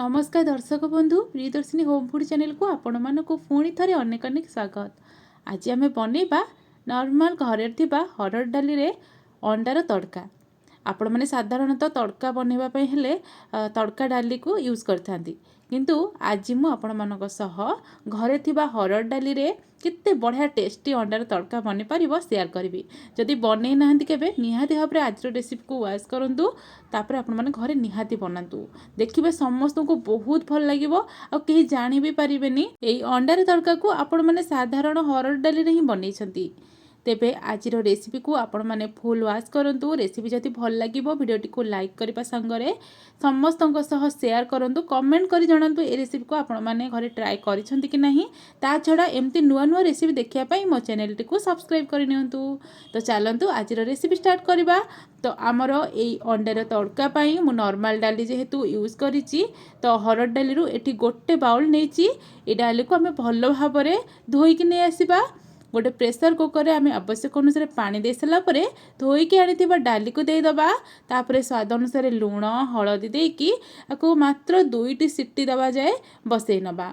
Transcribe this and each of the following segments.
नमस्कार दर्शक बंधु प्रियदर्शिनी होम फूड चैनल को आपण मानक पुणी थे अनेक अनेक स्वागत। आज आम बनइबा नॉर्मल घरे थिबा हरड़ डाली रे अंडार तड़का। आपण मैंने साधारणतः तड़का बनवाई हेले तड़का डाली को यूज करथांती, किंतु आज मु आपण मानक सह घरे थिबा हरड़ डाली रे केते बढ़िया टेस्टी अंडार तड़का बनि पारिबो शेयर करिवि। जदि बनै नाहंती केबे निहाती भाव रे आज रेसिपी को वाच करंतु, तापर आपण माने घरे निहाती बनातु, देखिबे समस्त को बहुत भल लागिवो आ केही जानि भी पारिबेनी एई अंडार तड़का को आपण माने साधारण हरड़ डाली रे ही बनैछंती। तेबे आज रेसिपी को आपण माने फुल वाच करंतु। रेसिपी जदि भल लागिवो वीडियोटी को लाइक करबा संगरे समस्तଙ୍କ सह शेयर करंतु, कमेंट करी जणांतु ए रेसिपी को आपण माने घरे ट्राई करिसंती कि नहीं। ता छडा एमती नुआ नुआ रेसिपी देखिया पई मो चैनल टी को सब्सक्राइब करि नियंतु। तो चलंतु आज रेसिपी स्टार्ट करबा। तो आमर एई अंडार तड़का पई मु नॉर्मल डाली जेहेतु यूज करिछि, तो हरड़ डाली रु एठी गोटे बाउल नेछि। ए डाली को हमें भलो भाबरे धोई कि नै आसीबा। गोटे प्रेसर कुकर रे आमे आवश्यक अनुसार पानी दे सला परे धोईकी आनिथिबा डाली को दे दबा। तापरे स्वाद अनुसार लूण हळदी देकी आको मात्र 2टी सिटी दबा जाए बसई नबा।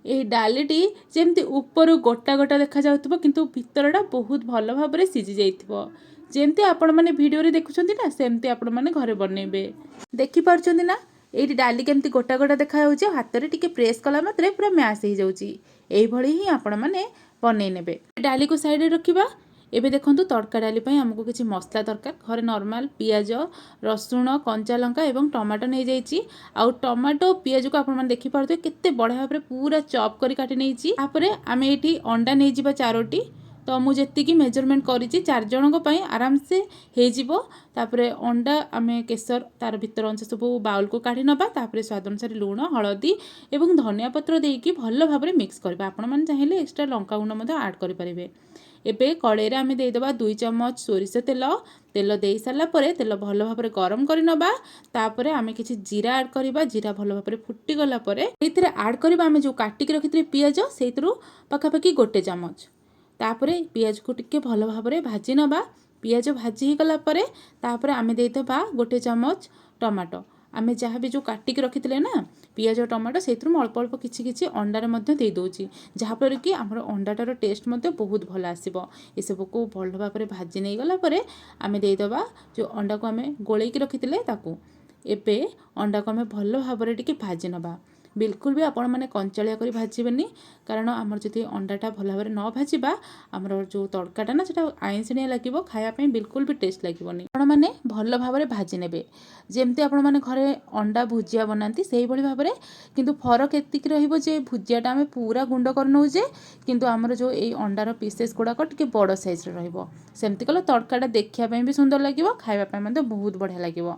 ए डालीटी जेमती ऊपर गोटा गोटा देखा जाउतबो, किंतु भितरटा बहुत भलो भाबरे सिझी जाइथिबो। जेमती आपण माने वीडियो रे देखुछंती ना, सेमती आपण माने घरे बनैबे। देखि पारछंती ना एई डाली केमती गोटा गोटा देखा जाउछि, हाथ रे टिके प्रेस कला मात्रे पूरा मैश हो जाउछि। एई भଳି ही आपण माने बनै नेबे। डाली को साइड रे रखिबा। एबे देखंतु तड़का डाली पई हमको किछि मसला दरकार। घरे नॉर्मल पियाज रसुण कंचा लंका एवं टमाटो नै जाइछि। आ टमाटो पियाज को आपण माने देखि पारथि केते बढ़िया भाबरे पूरा चॉप करी काटि नैछि। तापरे आमे एठी अंडा नै जिबा 4टी। तो मु जेति की मेजरमेंट करिछि 4 जनक पई आराम से हे जिवो। तापरे अंडा आमे केसर तार भीतर अंश सब बाउल को काढी नबा। तापरे स्वाद अनुसार लूण हळदी एवं धनिया पत्र देकी भलो भाबरे मिक्स करबा। आपण माने चाहिले एक्स्ट्रा लंका गुंड मते ऐड करि परिबे। एबे कड़े रे आमे दे देबा 2 चम्मच सोरिष तेल। तेल दे साला परे तेल भलो भाबरे गरम करि नबा। तापरे आमे किछि जीरा ऐड करिबा। जीरा भलो भाबरे फुट्टी गला परे एथिरे ऐड करिबा आमे जो काटी के रखितले पियाज, सेइतरु पाखापाखि 1 चम्मच। तापरे पियाज को टिके भलो भाबरे भाजी नबा। पियाज भाजी ही गला परे तापरे आमे दे देबा 1 चम्मच टमाटो। आमे जहाँ भी जो काटी के रखितले ना पियाज टमाटो, सेइतरु अल्प अल्प किछि किछि अंडारे मध्ये दे दोछि, जहाँ पर कि हमर अंडाटार टेस्ट मध्ये बहुत भल आसीबो। ए सब को भलो भाबरे भाजी नै गला परे आमे दे देबा जो अंडा को आमे गोळै के रखितले ताकू। एबे अंडा को आमे भलो भाबरे टिके भाजी नबा। बिल्कुल भी आपण माने कंचालिया करी भाजीबेनी, कारण आमर जदि अंडाटा भल भाबरे न भाजीबा आमर जो तड़काटा ना सेटा आइंसिनिया लागिबो, खाया पई बिल्कुल भी टेस्ट लागिबोनी। आपण माने भल भाबरे भाजी नेबे। जेमती आपण माने घरे अंडा भुजिया बनांती सेही भली भाबरे, किंतु फरक एतिक रहिबो जे भुजियाटा आमे पूरा गुंड कर नउ जे, किंतु आमर जो एई अंडार पीसेस गुडा को टिके बड़ साइज रे रहिबो। सेमती कले तड़काटा देखिया पई भी सुंदर लागिबो, खाଇବା पई मध्ये बहुत बढ़िया लागिबो।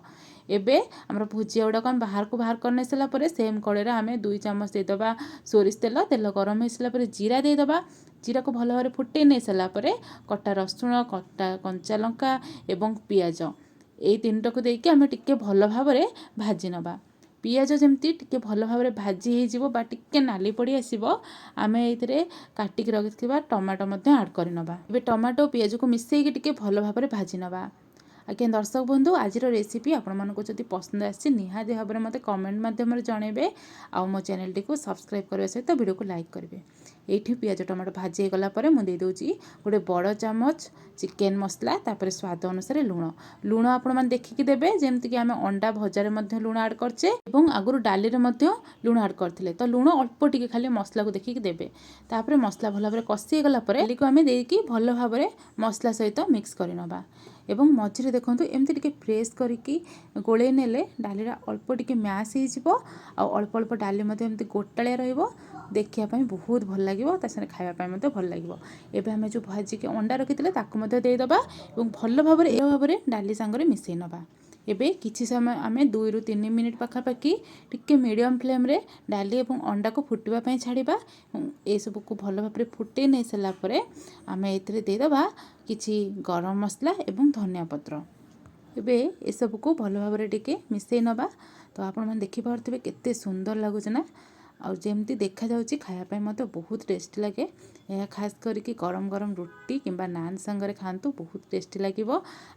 एबे हमर भुजिया गुडा को हम बाहर को बाहर करने सला परे सेम कड़े रे आमे 2 चम्मच दे दबा सोरिष तेल। तेल गरम हेसला परे जीरा दे दबा। जीरा को भलो भाबरे फुटे नै सला परे कटा रसुण, कटा कंचा लंका एवं पियाज एई तीनटा को देके आमे टिके भलो भाबरे भाजी नबा। पियाज जेमती टिके भलो भाबरे भाजी हे जिवो बा टिके नाली पड़ी आसीबो, आमे एथिरे काटी के रखिथिबा टमाटो मध्ये ऐड करि नबा। एबे टमाटो पियाज को मिसेई के टिके भलो भाबरे भाजी नबा। आज्ञा दर्शक बंधु आज रेसिपी आपण मानको जदि पसंद आछि निहाती भाबरे मते कमेंट माध्यम रे जणेबे। आ मो चैनल टी को सब्सक्राइब करबा सहित वीडियो को लाइक करेंगे। एठी पियाज टमाटो भाजी गला परे मु दे दोची गोटे बड़ चम्मच चिकेन मसला। तापरे स्वाद अनुसार लूण। लूण आपण माने देखिकी देबे, जेमति कि आमे अंडा भजा रे मध्ये लूण ऐड करछे एवं आगुरु डाली रे मध्ये लूण ऐड करथिले, तो लूण अल्प टिके खाली मसला को देखिकी देबे। तापरे मसला भलो भाबरे कसी गला परे डाली को आमे देकी भलो भाबरे मसला सहित मिक्स करि नबा। एवं मझिरे देखंतु एमती टिके प्रेस करिकी गोळे नेले डालीरा अल्प टिके मैश हो जिवो। आ अल्प अल्प डाली मध्ये एमती गोटाळिया रहिबो, देखिया पई बहुत भल लागिबो, ता सने खाଇବା पई मध्ये भल लागिबो। एबे हमें जो भाजी के अंडा रखितले ताकू मध्ये दे दबा एवं भल भाबरे ए भाबरे डाली संगरे मिसै नबा। एबे किछि समय आमे 2 रु 3 मिनिट पाखापाखि टिके मीडियम फ्लेम रे डाली एवं अंडा को फुटवा पई छाड़ीबा। ए सब को भल भाबरे फुटे नै सला परे आमे एथिरे दे दबा किछि गरम मसला एवं धनिया पत्र। एबे ए सब को भल भाबरे टिके मिसै नबा। तो आपण मन देखि पारथिबे केते सुंदर लागुछ ना। ଆଉ ଯେମିତି ଦେଖାଯାଉଛି ଖାଇବା ପାଇଁ ମୋତେ ବହୁତ ଟେଷ୍ଟି ଲାଗେ। ଏହା ଖାସ୍ କରିକି ଗରମ ଗରମ ରୁଟି କିମ୍ବା ନାନ୍ ସାଙ୍ଗରେ ଖାଆନ୍ତୁ, ବହୁତ ଟେଷ୍ଟି ଲାଗିବ।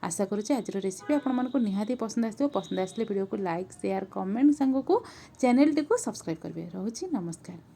ଆଶା କରୁଛି ଆଜିର ରେସିପି ଆପଣମାନଙ୍କୁ ନିହାତି ପସନ୍ଦ ଆସିବ। ପସନ୍ଦ ଆସିଲେ ଭିଡ଼ିଓକୁ ଲାଇକ୍, ସେୟାର, କମେଣ୍ଟ ସାଙ୍ଗକୁ ଚ୍ୟାନେଲଟିକୁ ସବସ୍କ୍ରାଇବ୍ କରିବେ। ରହୁଛି, ନମସ୍କାର।